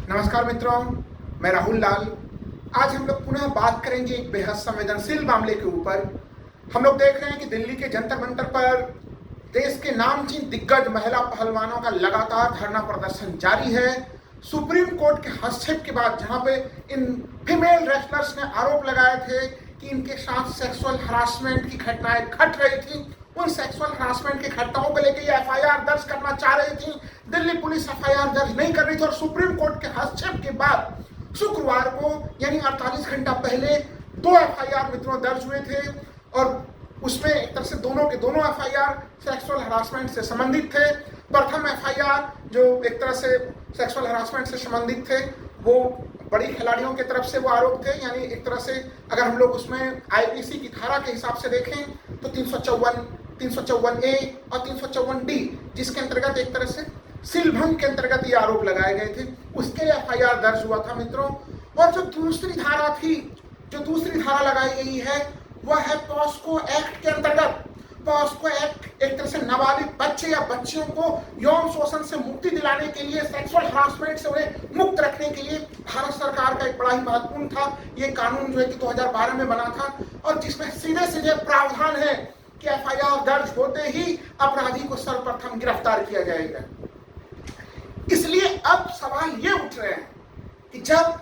नमस्कार मित्रों, मैं राहुल लाल। आज हम लोग पुनः बात करेंगे एक बेहद संवेदनशील मामले के ऊपर। हम लोग देख रहे हैं कि दिल्ली के जंतर मंतर पर देश के नामचीन दिग्गज महिला पहलवानों का लगातार धरना प्रदर्शन जारी है। सुप्रीम कोर्ट के हस्तक्षेप के बाद, जहां पे इन फीमेल रेसलर्स ने आरोप लगाए थे कि इनके साथ सेक्सुअल हरासमेंट की घटनाएं घट रही थी, उन सेक्सुअल हरासमेंट की घटनाओं को लेकर ये एफआईआर दर्ज करना चाह रही थी। दिल्ली पुलिस एफआईआर दर्ज नहीं कर रही थी और सुप्रीम कोर्ट के हस्तक्षेप के बाद शुक्रवार को यानी 48 घंटा पहले 2 एफआईआर मित्रों दर्ज हुए थे और उसमें एक तरह से दोनों के दोनों एफआईआर सेक्सुअल हरासमेंट से संबंधित थे। प्रथम एफआईआर जो एक तरह से सेक्सुअल हरासमेंट से संबंधित थे, वो बड़ी खिलाड़ियों की तरफ से वो आरोप थे। यानी एक तरह से अगर हम लोग उसमें आईपीसी की धारा के हिसाब से देखें तो 354 ए और 354 डी, जिसके अंतर्गत एक तरह से सीलभंग के अंतर्गत ये आरोप लगाए गए थे, उसके लिए एफआईआर दर्ज हुआ था मित्रों। और जो दूसरी धारा लगाई गई है वह है पॉस्को एक्ट के अंतर्गत। पॉस्को एक्ट एक तरह से नाबालिग बच्चे या बच्चियों को यौन शोषण से मुक्ति दिलाने के लिए, सेक्सुअल हरासमेंट से उन्हें मुक्त रखने के लिए भारत सरकार का एक बड़ा ही महत्वपूर्ण था। ये कानून जो है कि 2012 में बना था और जिसमें सीधे सीधे प्रावधान है कि एफआईआर दर्ज होते ही अपराधी को सर्वप्रथम गिरफ्तार किया जाएगा। इसलिए अब सवाल ये उठ रहे हैं कि जब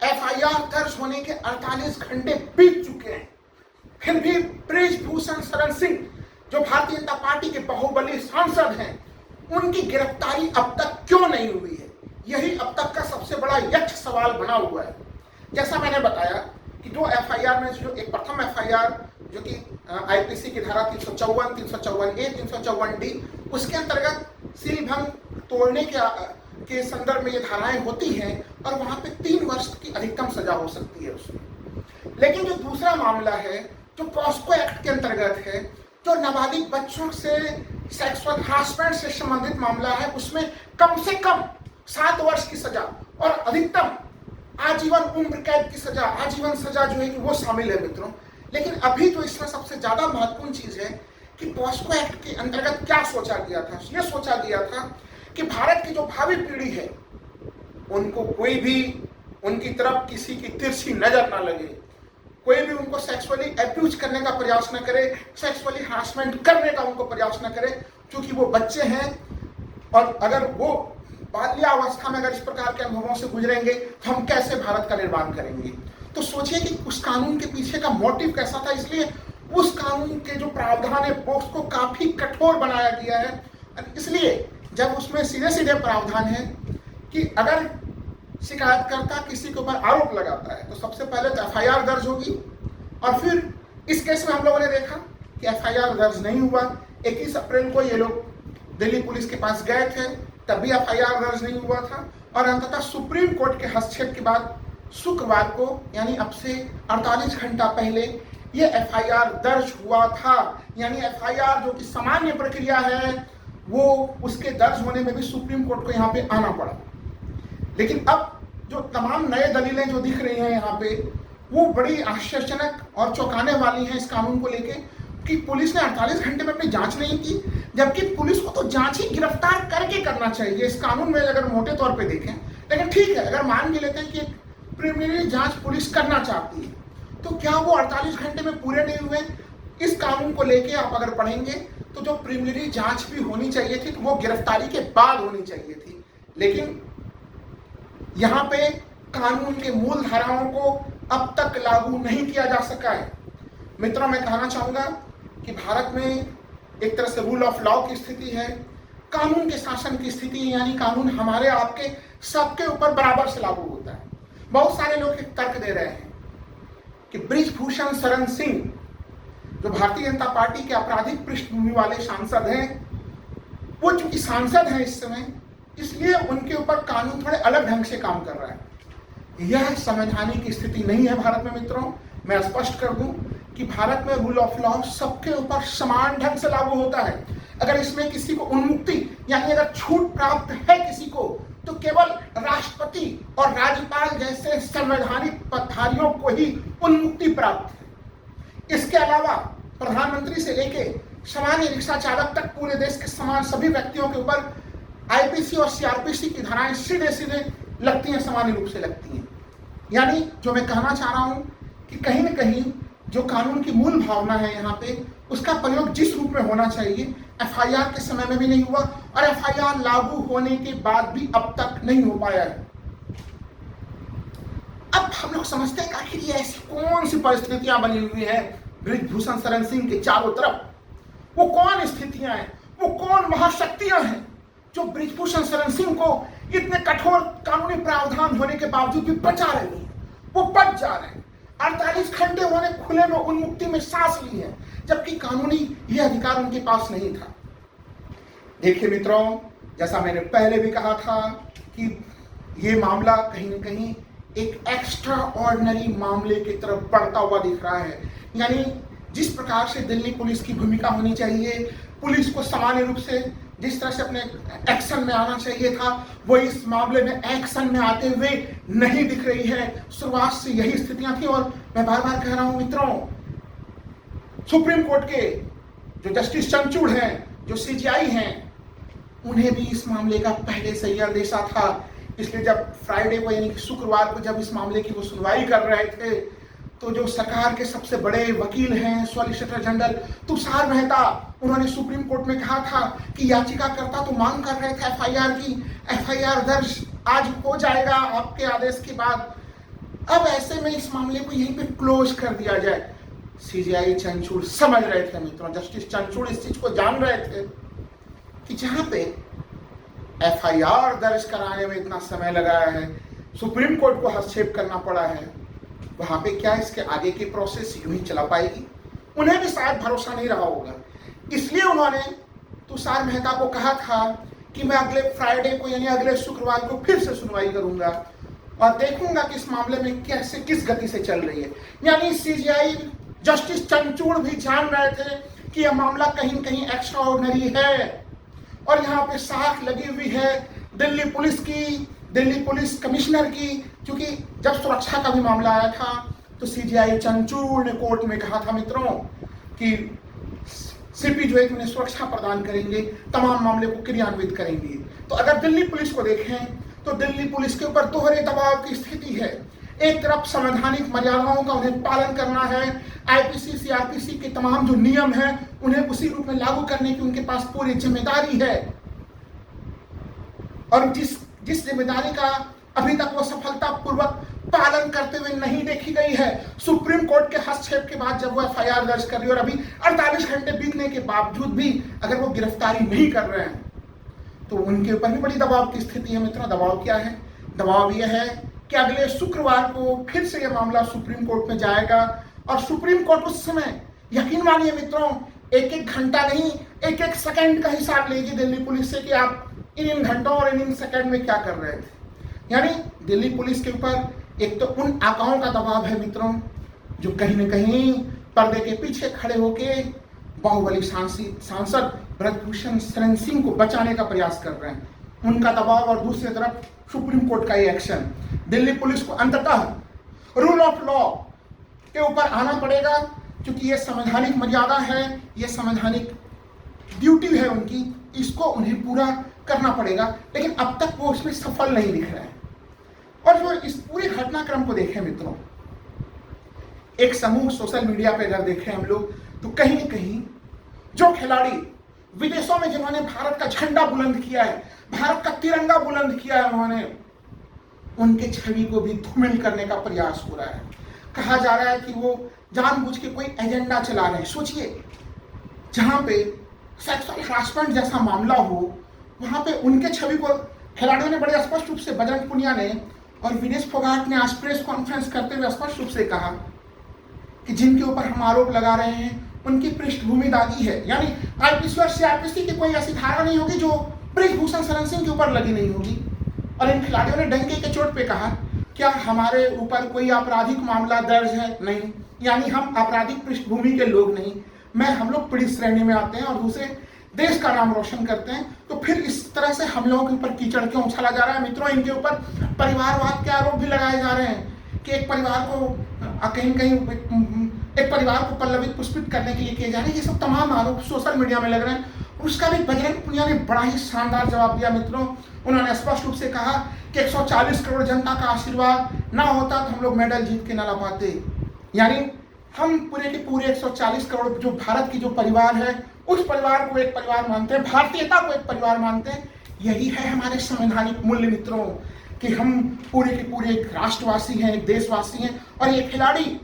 एफआईआर दर्ज होने के 48 घंटे बीत चुके हैं, फिर भी बृजभूषण शरण सिंह जो भारतीय जनता पार्टी के बाहुबली सांसद हैं, उनकी गिरफ्तारी अब तक क्यों नहीं हुई है? यही अब तक का सबसे बड़ा यक्ष सवाल बना हुआ है। जैसा मैंने बताया कि 2 एफआईआर में जो एक प्रथम एफआईआर जो कि आईपीसी की धारा 354, 354 ए, 354 डी, उसके अंतर्गत सीलभंग तोड़ने के संदर्भ में ये धाराएं होती हैं और वहां पे 3 वर्ष की अधिकतम सजा हो सकती है उसमें। लेकिन जो दूसरा मामला है जो पॉस्को एक्ट के अंतर्गत है, जो नाबालिग बच्चों से सेक्सुअल हरासमेंट से संबंधित मामला है, उसमें कम से कम 7 वर्ष की सजा और अधिकतम आजीवन उम्र कैद की सजा, आजीवन सजा जो है कि वो शामिल है मित्रों। लेकिन अभी तो इसमें सबसे ज्यादा महत्वपूर्ण चीज है कि पॉस्को एक्ट के अंतर्गत क्या सोचा गया था। ये सोचा गया था कि भारत की जो भावी पीढ़ी है उनको कोई भी उनकी तरफ किसी की तिरछी नजर ना लगे, कोई भी उनको सेक्सुअली अब्यूज करने का प्रयास न करे, सेक्सुअली हरासमेंट करने का उनको प्रयास न करे, क्योंकि वो बच्चे हैं और अगर वो बाल्यावस्था में अगर इस प्रकार के अनुभवों से गुजरेंगे तो हम कैसे भारत का निर्माण करेंगे। तो सोचिए कि उस कानून के पीछे का मोटिव कैसा था। इसलिए उस कानून के जो प्रावधान है वो उसको काफी कठोर बनाया गया है। इसलिए जब उसमें सीधे सीधे प्रावधान है कि अगर शिकायतकर्ता किसी के ऊपर आरोप लगाता है तो सबसे पहले तो एफआईआर दर्ज होगी और फिर इस केस में हम लोगों ने देखा कि एफआईआर दर्ज नहीं हुआ। 21 अप्रैल को ये लोग दिल्ली पुलिस के पास गए थे, तब भी एफआईआर दर्ज नहीं हुआ था और अंततः सुप्रीम कोर्ट के हस्तक्षेप के बाद शुक्रवार को यानी अब से 48 घंटा पहले ये एफआईआर दर्ज हुआ था। यानी एफआईआर जो कि सामान्य प्रक्रिया है वो उसके दर्ज होने में भी सुप्रीम कोर्ट को यहाँ पे आना पड़ा। लेकिन अब जो तमाम नए दलीलें जो दिख रही हैं यहाँ पे वो बड़ी आश्चर्यजनक और चौंकाने वाली हैं इस कानून को लेके कि पुलिस ने 48 घंटे में अपनी जांच नहीं की, जबकि पुलिस को तो जांच ही गिरफ्तार करके करना चाहिए इस कानून में अगर मोटे तौर पे देखें। लेकिन ठीक है, अगर मान भी लेते हैं कि प्रिलिमिनरी जांच पुलिस करना चाहती है तो क्या वो 48 घंटे में पूरे नहीं हुए? इस कानून को लेके आप अगर पढ़ेंगे तो जो प्रिलिमिनरी जांच भी होनी चाहिए थी तो वो गिरफ्तारी के बाद होनी चाहिए थी। लेकिन यहाँ पे कानून के मूल धाराओं को अब तक लागू नहीं किया जा सका है। मित्रों, मैं कहना चाहूंगा कि भारत में एक तरह से रूल ऑफ लॉ की स्थिति है, कानून के शासन की स्थिति है, यानी कानून हमारे आपके सबके ऊपर बराबर से लागू होता है। बहुत सारे लोग एक तर्क दे रहे हैं कि बृजभूषण शरण सिंह जो भारतीय जनता पार्टी के आपराधिक पृष्ठभूमि वाले सांसद हैं, वो चूंकि सांसद हैं इस समय, इसलिए उनके ऊपर कानून थोड़े अलग ढंग से काम कर रहा है। यह संवैधानिक स्थिति नहीं है भारत में मित्रों। मैं स्पष्ट कर दूं कि भारत में रूल ऑफ लॉ सबके ऊपर समान ढंग से लागू होता है। अगर इसमें किसी को उन्मुक्ति यानी अगर छूट प्राप्त है किसी को तो केवल राष्ट्रपति और राज्यपाल जैसे संवैधानिक पदधारियों को ही उन्मुक्ति प्राप्त है। इसके अलावा प्रधानमंत्री से लेके सामान्य रिक्शा चालक तक पूरे देश के समान सभी व्यक्तियों के ऊपर आईपीसी और सीआरपीसी की धाराएं सीधे सीधे लगती हैं, सामान्य रूप से लगती हैं। यानी जो मैं कहना चाह रहा हूं कि कहीं न कहीं जो कानून की मूल भावना है यहाँ पे, उसका प्रयोग जिस रूप में होना चाहिए एफआईआर के समय में भी नहीं हुआ और एफआईआर लागू होने के बाद भी अब तक नहीं हो पाया है। अब हम लोग समझते हैं कि आखिर ये ऐसी कौन सी परिस्थितियां बनी हुई है बृजभूषण शरण सिंह के चारों तरफ। वो कौन स्थितियां हैं, वो कौन महाशक्तियां हैं जो बृजभूषण शरण सिंह को इतने कठोर कानूनी प्रावधान होने के बावजूद भी बचा रही है। वो बच जा रहे हैं। 48 घंटे उन्होंने खुले में उन्मुक्ति में सांस ली है, जबकि कानूनी ये अधिकार उनके पास नहीं था। देखिए मित्रों, जैसा मैंने पहले भी कहा था कि ये मामला कहीं न कहीं एक एक्स्ट्रा ऑर्डिनरी मामले की तरफ बढ़ता हुआ दिख रहा है। यानी जिस प्रकार से दिल्ली पुलिस की भूमिका होनी चाहिए, पुलिस को सामान्य रूप से जिस तरह से अपने एक्शन में आना चाहिए था, वो इस मामले में एक्शन में आते हुए नहीं दिख रही है। शुरुआत से यही स्थितियां थी और मैं बार बार कह रहा हूं मित्रों, सुप्रीम कोर्ट के जो जस्टिस चंद्रचूड़ हैं, जो सीजीआई हैं, उन्हें भी इस मामले का पहले से ही अंदेशा था। इसलिए जब फ्राइडे को यानी कि शुक्रवार को जब इस मामले की वो सुनवाई कर रहे थे, तो जो सरकार के सबसे बड़े वकील हैं सॉलिसिटर जनरल तुषार मेहता, उन्होंने सुप्रीम कोर्ट में कहा था कि याचिकाकर्ता तो मांग कर रहे थे एफआईआर की, एफआईआर दर्ज आज हो जाएगा आपके आदेश के बाद। अब ऐसे में इस मामले को यहीं पे क्लोज कर दिया जाए। सीजीआई चंद्रचूड़ समझ रहे थे मित्रों, जस्टिस चंद्रचूड़ इस चीज को जान रहे थे कि जहां पे एफआईआर दर्ज कराने में इतना समय लगा है, सुप्रीम कोर्ट को हस्तक्षेप करना पड़ा है, वहां पे क्या इसके आगे की प्रोसेस यूं ही चला पाएगी? उन्हें भी शायद भरोसा नहीं रहा होगा। इसलिए उन्होंने तुषार मेहता को कहा था कि मैं अगले फ्राइडे को यानी अगले शुक्रवार को फिर से सुनवाई करूंगा और देखूंगा कि इस मामले में कैसे किस गति से चल रही है। यानी सीजीआई जस्टिस चंद्रचूड़ भी जान रहे थे कि यह मामला कहीं न कहीं एक्स्ट्रा ऑर्डिनरी है और यहाँ पे साख लगी हुई है दिल्ली पुलिस की, दिल्ली पुलिस कमिश्नर की। क्योंकि जब सुरक्षा का भी मामला आया था तो सीजीआई चंद्रचूड़ ने कोर्ट में कहा था मित्रों कि सीपी जो है उन्हें सुरक्षा प्रदान करेंगे, तमाम मामले को क्रियान्वित करेंगे। तो अगर दिल्ली पुलिस को देखें तो दिल्ली पुलिस के ऊपर दोहरे दबाव की स्थिति है। एक तरफ संवैधानिक मर्यादाओं का उन्हें पालन करना है, आईपीसी सीआरपीसी के तमाम जो नियम हैं उन्हें उसी रूप में लागू करने की उनके पास पूरी जिम्मेदारी है और जिस जिम्मेदारी का अभी तक वो सफलतापूर्वक पालन करते हुए नहीं देखी गई है। सुप्रीम कोर्ट के हस्तक्षेप के बाद जब वो एफआईआर दर्ज कर रही है और अभी 48 घंटे बीतने के बावजूद भी अगर वो गिरफ्तारी नहीं कर रहे हैं तो उनके ऊपर भी बड़ी दबाव की स्थिति है मित्रों। दबाव क्या है? दबाव यह है कि अगले शुक्रवार को फिर से यह मामला सुप्रीम कोर्ट में जाएगा और सुप्रीम कोर्ट उस समय, यकीन मानिए मित्रों, एक एक घंटा नहीं, एक एक सेकंड का हिसाब लेगी दिल्ली पुलिस से कि आप इन घंटों और इन सेकंड में क्या कर रहे थे। यानी दिल्ली पुलिस के ऊपर एक तो उन आकाओं का दबाव है मित्रों जो कहीं न कहीं पर्दे के पीछे खड़े होके बाहुबली सांसद बृजभूषण शरण सिंह को बचाने का प्रयास कर रहे हैं, उनका दबाव, और दूसरी तरफ सुप्रीम कोर्ट का ये एक्शन। दिल्ली पुलिस को अंततः रूल ऑफ लॉ के ऊपर आना पड़ेगा क्योंकि ये संवैधानिक मर्यादा है, ये संवैधानिक ड्यूटी है उनकी, इसको उन्हें पूरा करना पड़ेगा। लेकिन अब तक वो उसमें सफल नहीं दिख रहा है। और जो इस पूरे घटनाक्रम को देखें मित्रों, एक समूह सोशल मीडिया पे अगर देखें हम लोग तो कहीं न कहीं जो खिलाड़ी विदेशों में जिन्होंने भारत का झंडा बुलंद किया है, भारत का तिरंगा बुलंद किया है, उन्होंने उनके छवि को भी धूमिल करने का प्रयास हो रहा है। कहा जा रहा है कि वो जानबूझ के कोई एजेंडा चला रहे हैं। सोचिए, जहां पे सेक्सुअल हरासमेंट जैसा मामला हो, वहां पे उनके छवि को खिलाड़ियों ने बड़े स्पष्ट रूप से, बजरंग पुनिया ने और विनेश फोगाट ने आज प्रेस कॉन्फ्रेंस करते हुए स्पष्ट रूप से कहा कि जिनके ऊपर हम आरोप लगा रहे हैं उनकी पृष्ठभूमि दागी है। यानी आईपीसी और सीआरपीसी की कोई ऐसी धारा नहीं होगी जो बृजभूषण शरण सिंह के ऊपर लगी नहीं होगी। और इन खिलाड़ियों ने डंके के चोट पे कहा, क्या हमारे ऊपर कोई आपराधिक मामला दर्ज है? नहीं, यानी हम आपराधिक पृष्ठभूमि के लोग नहीं, हम लोग पीड़ित श्रेणी में आते हैं और दूसरे देश का नाम रोशन करते हैं। तो फिर इस तरह से हम लोगों के ऊपर कीचड़ क्यों उछाला जा रहा है? मित्रों, इनके ऊपर परिवारवाद के आरोप भी लगाए जा रहे हैं कि एक परिवार को कहीं एक परिवार को पल्लवित पुष्पित करने के लिए किए जा रहे हैं। ये सब तमाम आरोप सोशल मीडिया में लग रहे हैं उसका भी बजरंग पुनिया ने बड़ा ही शानदार जवाब दिया मित्रों। उन्होंने स्पष्ट रूप से कहा कि 140 करोड़ जनता का आशीर्वाद ना होता तो हम लोग मेडल जीत के ना ला पाते। यानी हम पूरे के पूरे 140 करोड़ जो भारत की जो परिवार है, उस परिवार को एक परिवार मानते हैं, भारतीयता को एक परिवार मानते हैं। यही है हमारे संवैधानिक मूल्य मित्रों, कि हम पूरे के पूरे एक राष्ट्रवासी हैं, एक देशवासी हैं। और ये खिलाड़ी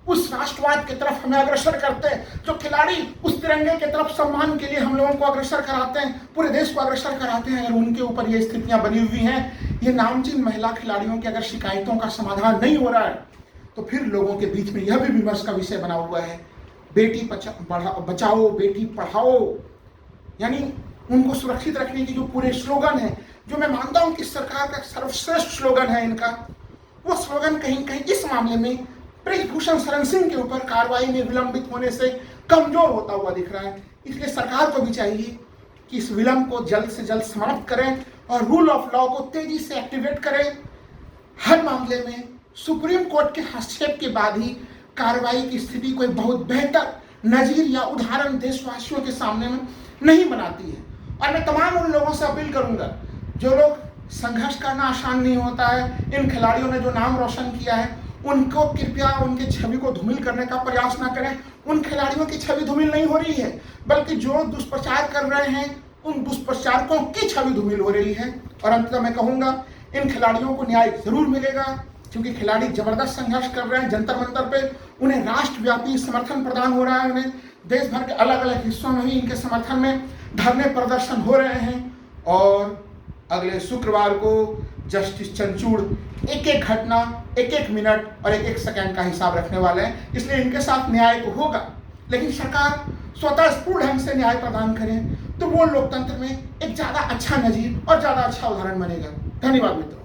उस राष्ट्रवाद की तरफ हमें अग्रसर करते हैं, जो खिलाड़ी उस तिरंगे की तरफ सम्मान के लिए हम लोगों को अग्रसर कराते हैं, पूरे देश को अग्रसर कराते हैं। अगर उनके ऊपर ये स्थितियां बनी हुई हैं, ये नामचीन महिला खिलाड़ियों की अगर शिकायतों का समाधान नहीं हो रहा है, तो फिर लोगों के बीच में यह भी विमर्श का विषय बना हुआ है, बेटी बचाओ बेटी पढ़ाओ। यानी उनको सुरक्षित रखने की जो पूरे स्लोगन है, जो मैं मानता हूं कि सरकार का सर्वश्रेष्ठ स्लोगन है इनका, वो स्लोगन कहीं कहीं इस मामले में ब्रिजभूषण शरण सिंह के ऊपर कार्रवाई में विलंबित होने से कमजोर होता हुआ दिख रहा है। इसलिए सरकार को भी चाहिए कि इस विलंब को जल्द से जल्द समाप्त करें और रूल ऑफ लॉ को तेजी से एक्टिवेट करें। हर मामले में सुप्रीम कोर्ट के हस्तक्षेप के बाद ही कार्रवाई की स्थिति कोई बहुत बेहतर नजीर या उदाहरण देशवासियों के सामने में नहीं बनाती है। और मैं तमाम उन लोगों से अपील करूंगा जो लोग, संघर्ष करना आसान नहीं होता है, इन खिलाड़ियों ने जो नाम रोशन किया है, उनको कृपया उनके छवि को धूमिल करने का प्रयास ना करें। उन खिलाड़ियों की छवि धूमिल नहीं हो रही है, बल्कि जो दुष्प्रचार कर रहे हैं, उन दुष्प्रचारकों की छवि धूमिल हो रही है। और अंततः मैं कहूंगा, इन खिलाड़ियों को न्याय जरूर मिलेगा, क्योंकि खिलाड़ी जबरदस्त संघर्ष कर रहे हैं जंतर मंतर पे। उन्हें राष्ट्रव्यापी समर्थन प्रदान हो रहा है, उन्हें देश भर के अलग अलग हिस्सों में भी इनके समर्थन में धरने प्रदर्शन हो रहे हैं। और अगले शुक्रवार को जस्टिस चंद्रचूड़ एक एक घटना, एक एक मिनट और एक एक सेकंड का हिसाब रखने वाले हैं। इसलिए इनके साथ न्याय तो होगा, लेकिन सरकार स्वतःस्फूर्त ढंग से न्याय प्रदान करें, तो वो लोकतंत्र में एक ज्यादा अच्छा नजीर और ज्यादा अच्छा उदाहरण बनेगा। धन्यवाद मित्रों।